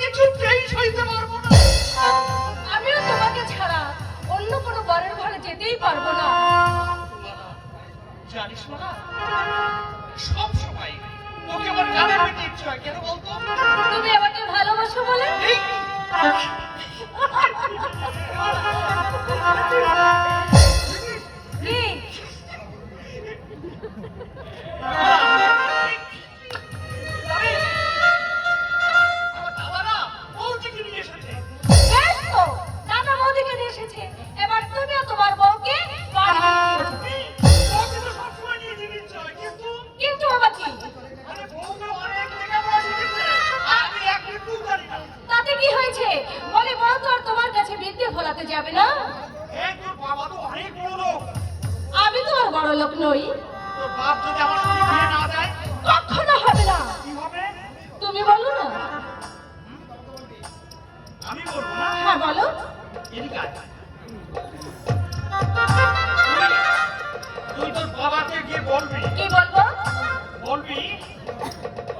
কিছুতেই সইতে পারবো না। আমিও তোমাকে ছাড়া অন্য কোনো বরের ঘরে যেতেই পারবো না। জানিস না, সব সময় ওকে আমার গানের পেতে ইচ্ছে হয়। কেন বলতো? তুমি আমাকে ভালোবাসো বলে। কি? বেশ তো, দাদা বৌদিকে নিয়ে এসেছে। এবার তুমিও তোমার বউকে বাড়ি নিয়ে যেতে। কিন্তু বাবা কি? তাতে কি হয়েছে? বলে বউ তো আর তোমার কাছে বিদ্যে ফলাতে যাবে না। আমি তো আর বড় লোক নই। কখনো হবে না। তুমি বলো না। আমি বলবো না। হ্যাঁ বলো। তুই তোর বাবাকে গিয়ে বলবি। কি বলবো? বলবি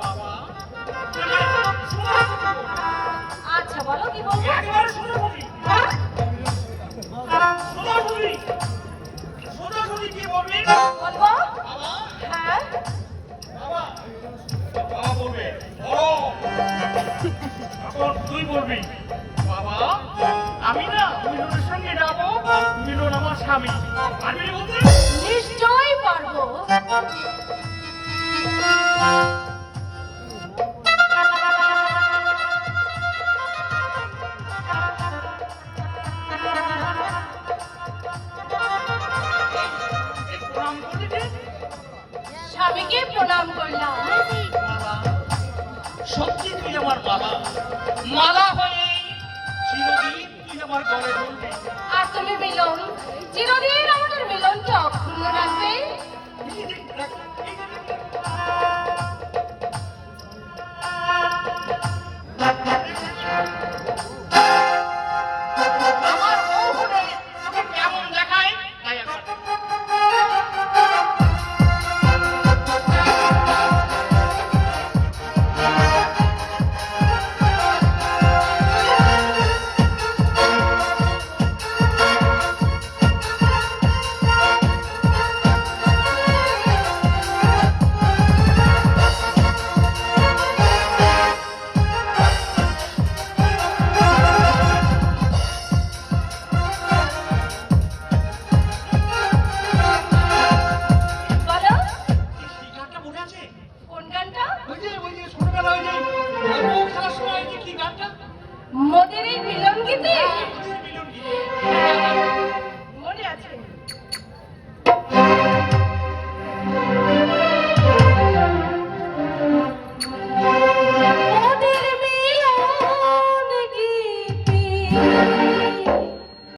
বাবা। আচ্ছা বলো কি বলবো। একবারে শুনে বলবি। সোজাসুজি কি বলবি? বলবো। বাবা। হ্যাঁ বাবা। বাবা বলবে বড়। এখন তুই বলবি বাবা, আমি না মিলনের সঙ্গে যাবো। মিলন আমার স্বামী। পারবি বলতে? নিশ্চয়ই পারবো। এই প্রণাম করলি যে? স্বামীকে প্রণাম করলাম। বাবা, সত্যি তুই আমার মালা। মালা হয়ে চিরদিন তুই আমার গলে ধরবি। আর তুমি মিলন, চিরদিন আমাদের মিলনকে অক্ষুণ্ণ রাখবে। আমার বউ হলে তোকে কেমন দেখায় তাই আমার। বলো এই গানটা মনে আছে? কোন গানটা? ওই যে ছোটবেলায় যে গল্প খেলার সময় যে কি গানটা? মোদের এই মিলন গীতি।